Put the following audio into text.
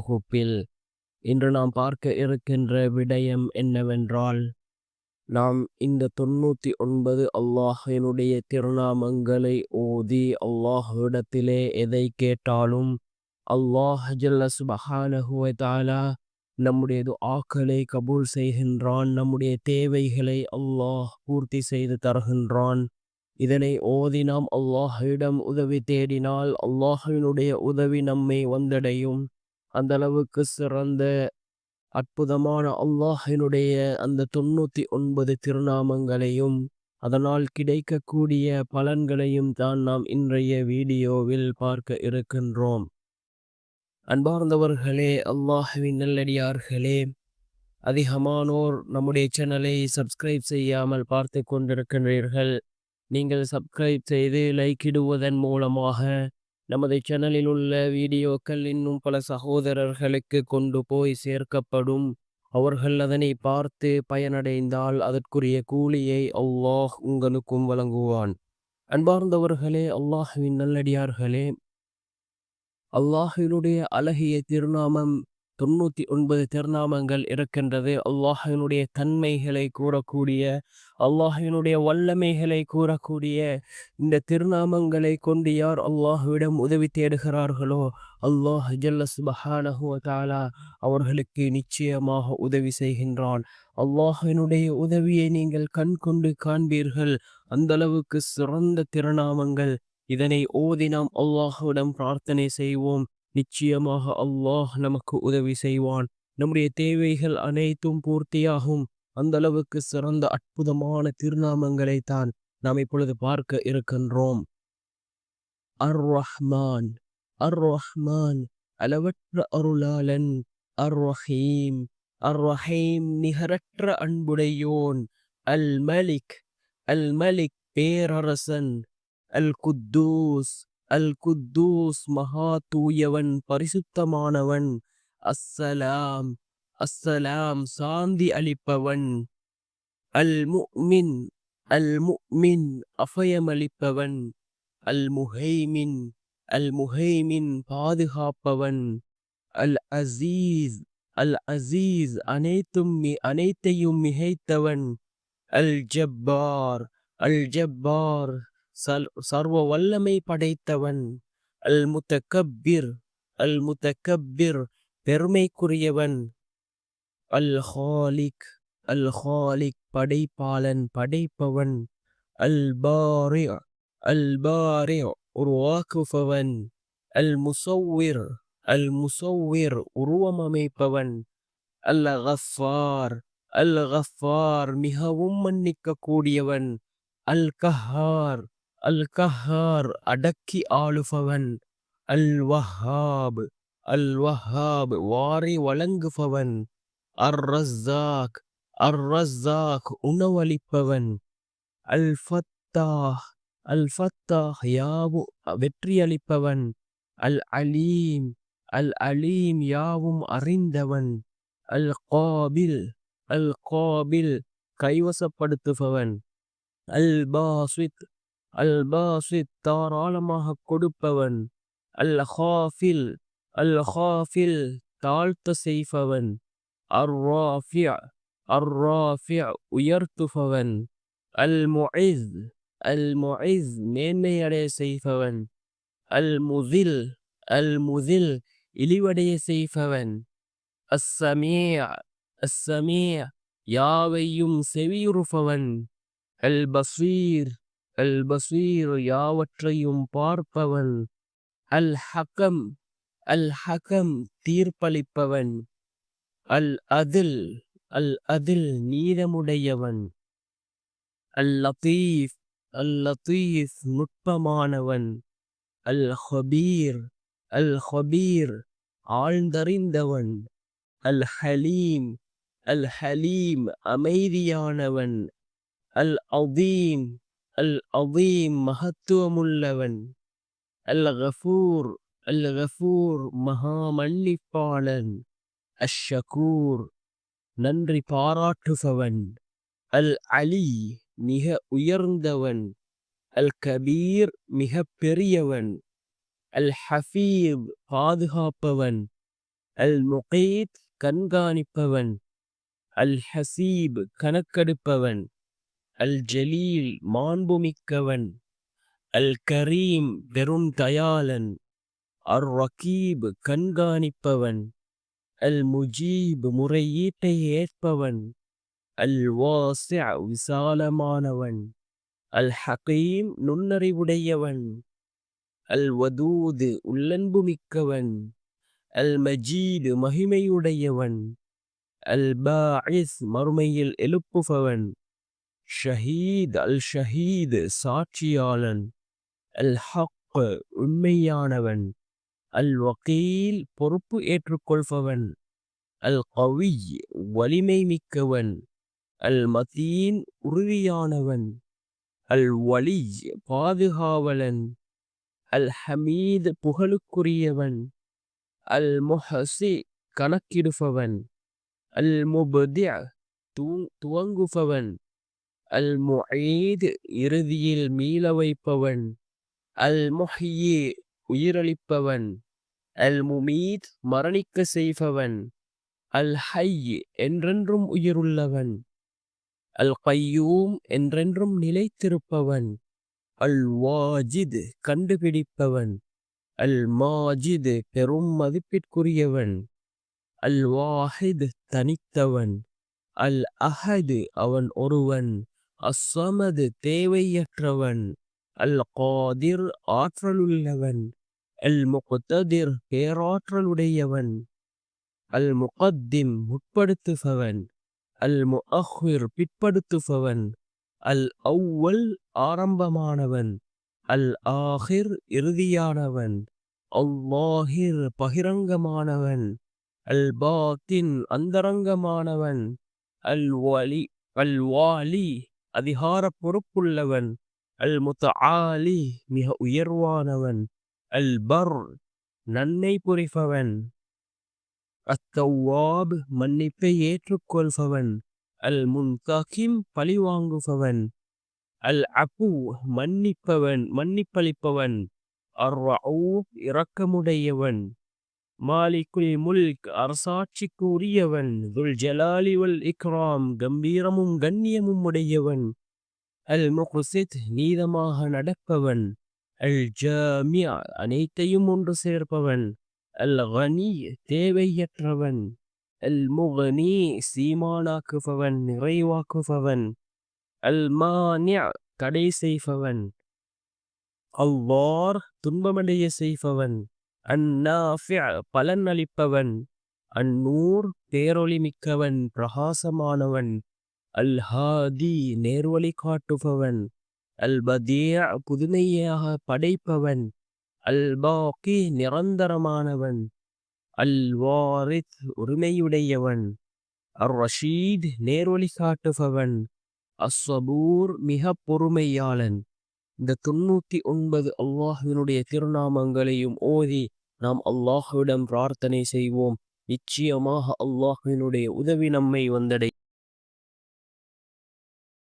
வகுப்பில் இன்று நாம் பார்க்க இருக்கின்ற விடயம் என்னவென்றால், நாம் இந்த 99 அல்லாஹினுடைய திருநாமங்களை ஓதி அல்லாஹ்விடத்திலே எதை கேட்டாலும் அல்லாஹ் ஜல்ல சுப்ஹானஹு வ தஆலா நம்முடைய துஆக்களை கபூல் செய்கின்றான். நம்முடைய தேவைகளை அல்லாஹ் பூர்த்தி செய்து தருகின்றான். இதனை ஓதி நாம் அல்லாஹ்விடம் உதவி தேடினால் அல்லாஹ்வினுடைய உதவி நம்மை வந்தடையும். அந்த அளவுக்கு சிறந்த அற்புதமான அல்லாஹினுடைய அந்த 99 திருநாமங்களையும் அதனால் கிடைக்கக்கூடிய பலன்களையும் தான் நாம் இன்றைய வீடியோவில் பார்க்க இருக்கின்றோம். அன்பார்ந்தவர்களே, அல்லாஹ்வின் நல்லடியார்களே, அதிகமானோர் நம்முடைய சேனலை சப்ஸ்கிரைப் செய்யாமல் பார்த்து கொண்டிருக்கின்றீர்கள். நீங்கள் சப்ஸ்கிரைப் செய்து லைக் இடுவதன் மூலமாக நமது சேனலில் உள்ள வீடியோக்கள் இன்னும் பல சகோதரர்களுக்கு கொண்டு போய் சேர்க்கப்படும். அவர்கள் அதனை பார்த்து பயனடைந்தால் அதற்குரிய கூலியை அல்லாஹ் உங்களுக்கும் வழங்குவான். அன்பார்ந்தவர்களே, அல்லாஹ்வின் நல்லடியார்களே, அல்லாஹினுடைய அழகிய திருநாமம் 99 திருநாமங்கள் இருக்கின்றது. அல்லாஹினுடைய தன்மைகளை கூறக்கூடிய, அல்லாஹினுடைய வல்லமைகளை கூறக்கூடிய இந்த திருநாமங்களை கொண்டு யார் அல்லாஹ்விடம் உதவி தேடுகிறார்களோ அல்லாஹ் ஜல்ல சுப்ஹானஹு வ தஆலா அவர்களுக்கு நிச்சயமாக உதவி செய்கின்றான். அல்லாஹினுடைய உதவியை நீங்கள் கண் கொண்டு காண்பீர்கள். அந்த அளவுக்கு சிறந்த திருநாமங்கள். இதனை ஓதி நாம் அல்லாஹ்விடம் பிரார்த்தனை செய்வோம். நிச்சயமாக அல்லாஹ் நமக்கு உதவி செய்வான். நம்முடைய தேவைகள் அனைத்தும் பூர்த்தியாகும். அந்த அளவுக்கு சிறந்த அற்புதமான திருநாமங்களை தான் நாம் இப்பொழுது பார்க்க இருக்கின்றோம். அர் ரஹ்மான், அர் ரஹ்மான் அளவற்ற அருளாளன். அர் ரஹீம், அர் ரஹீம் நிகரற்ற அன்புடையோன். அல் மலிக், அல் மலிக் பேரரசன். அல் குத்தூஸ், அல் குத்தூஸ் மகா தூயவன் பரிசுத்தமானவன். அஸ்ஸலாம், அஸ்ஸலாம் சாந்தி அளிப்பவன். அல் முஃமின், அல் முஃமின் அபயமளிப்பவன். அல் முஹைமின், அல் முஹைமின் பாதுகாப்பவன். அல் அசீஸ், அல் அசீஸ் அனைத்தையும் மிகைத்தவன். அல் ஜப்பார், அல் ஜப்பார் சர்வ வல்லமை படைத்தவன். அல் முத்தகப்பிர், அல் முத்தகப்பிர் பெருமைக்குரியவன். அல் ஹாலிக், அல் ஹாலிக் படைப்பாளன் படைப்பவன். அல் பாரி, அல் பாரி உருவாக்குபவன். அல் முசவ்விர், அல் முசவ்விர் உருவமமைப்பவன். அல் கஃபார், அல் கஃபார் மிகவும் மன்னிக்க கூடியவன். அல் கஹார், அல் கஹார் அடக்கி ஆளுபவன். அல் வஹாப், அல் வஹாப் வாரி வழங்குபவன். அர் ரஸாக், அர் ரஸாக் உணவளிப்பவன். அல் ஃபத்தாஹ், அல் ஃபத்தாஹ் யாவும் வெற்றியளிப்பவன். அல் அலீம், அல் அலீம் யாவும் அறிந்தவன். அல் காபில், அல் காபில் கைவசப்படுத்துபவன். அல் பாசித், அல் பாசித் தாராளமாக கொடுப்பவன். அல் ஹாஃபில், அல் ஹாஃபில் தாழ்த்த செய்பவன். அர் ராஃபி, அர் ராஃபி உயர்த்துபவன். அல் முஇஸ், அல் முஇஸ் மேன்மையடைய செய்பவன். அல் முஸில், அல் முஸில் இழிவடைய செய்பவன். அஸ்ஸமீ, அஸ்ஸமீ யாவையும் செவியுறுபவன். அல் பசீர், அல் பசீர் யாவற்றையும் பார்ப்பவன். அல் ஹகம், அல் ஹகம் தீர்ப்பளிப்பவன். அல் அதில், அல் அதில் நீதமுடையவன். அல் லத்தீஃப், அல் லத்தீஃப் நுட்பமானவன். அல் ஹபீர், அல் ஹபீர் ஆழ்ந்தறிந்தவன். அல் ஹலீம், அல் ஹலீம் அமைதியானவன். அல் அதீம், அல் அதீம் மகத்துவமுள்ளவன். அல் கஃபூர், அல் கஃபூர் மகா மன்னிப்பாளன். அஷ் ஷகூர் நன்றி பாராட்டுபவன். அல் அலி மிக உயர்ந்தவன். அல் கபீர் மிக பெரியவன். அல் ஹஃபீத் பாதுகாப்பவன். அல் முகீத் கண்காணிப்பவன், அல் ஹசீப் கணக்கெடுப்பவன், அல் ஜலீல் மாண்புமிக்கவன், அல் கரீம் வெறும் தயாளன், அர் ரகீப் கண்காணிப்பவன், அல் முஜீப் முறையீட்டை ஏற்பவன், அல் வாசி' விசாலமானவன், அல் ஹகீம் நுண்ணறிவுடையவன், அல் வதூது உள்ளன்பு மிக்கவன், அல் மஜீது மகிமையுடையவன், அல் பாஇஸ் மறுமையில் எழுப்புபவன், ஷஹீத் அல் ஷஹீத் சாட்சியாளன், அல் ஹக் உண்மையானவன், அல் வக்கீல் பொறுப்பு ஏற்றுக்கொள்பவன், அல் கவி வலிமை மிக்கவன், அல் மதீன் உறுதியானவன், அல் வலி பாதுகாவலன், அல் ஹமீத் புகழுக்குரியவன், அல் முஹசி கணக்கிடுபவன், அல் முபதி' துவங்குபவன், அல் முஈத் இறுதியில் மீள வைப்பவன், அல் முஹ்யி உயிரளிப்பவன், அல் முமீத் மரணிக்க செய்பவன், அல் ஹய் என்றென்றும் உயிருள்ளவன், அல் கய்யூம் என்றென்றும் நிலைத்திருப்பவன், அல் வாஜித் கண்டுபிடிப்பவன், அல் மாஜித் பெரும் மதிப்பிற்குரியவன், அல் வாஹித் தனித்தவன், அல் அஹது அவன் ஒருவன், அஸ்ஸமது தேவையற்றவன், அல் காதிர் ஆற்றலுள்ளவன், அல் முக்ததிர் பேராற்றலுடையவன், அல் முகத்திம் முற்படுத்துபவன், அல் முஅஹ்விர் பிற்படுத்துபவன், அல் அவ்வல் ஆரம்பமானவன், அல் ஆஹிர் இறுதியானவன், அல்லாஹிர் பகிரங்கமானவன், அல் பாத்தின் அந்தரங்கமானவன், அல் வாலி அதிகார பொறுப்புள்ளவன், அல் முத்தஆலி மிக உயர்வானவன், அல் பர் நன்மை புரிபவன், அத்தவ்வாப் மன்னிப்பை ஏற்றுக்கொள்பவன், அல் முன்தகிம் பழிவாங்குபவன், அல் அபு மன்னிப்பளிப்பவன், அர் ரഊப் இரக்கமுடையவன், மாலிகுல் முல்க் அரசாட்சிக்கு உரியவன், துல் ஜலாலி வல் இக்ராம் கம்பீரமும் கண்ணியமும் உடையவன், அல் முக்சித் நீதமாக நடப்பவன், அல் ஜாமி' அனைத்தையும் ஒன்று சேர்ப்பவன், அல் கனி தேவையற்றவன், அல் முகனி சீமானாக்குபவன் நிறைவாக்குபவன், அல் மானி' தடை செய்பவன், அல்லார் துன்பமடைய செய்பவன், அந்நாஃபி' பலன் அளிப்பவன், அந்நூர் பேரொளி மிக்கவன் பிரகாசமானவன், அல் ஹாதி நேர்வழி காட்டுபவன், அல் பதீ' புதுமையாக படைப்பவன், அல் பாக்கி நிரந்தரமானவன், அல் வாரித் உரிமையுடையவன், அர் ரஷீத் நேர்வழி காட்டுபவன், அஸ்ஸபூர் மிக பொறுமையாளன். இந்த 99 அல்லாஹ்வினுடைய திருநாமங்களையும் ஓதி நாம் அல்லாஹ்விடம் பிரார்த்தனை செய்வோம். நிச்சயமாக அல்லாஹ்வினுடைய உதவி நம்மை வந்தடை.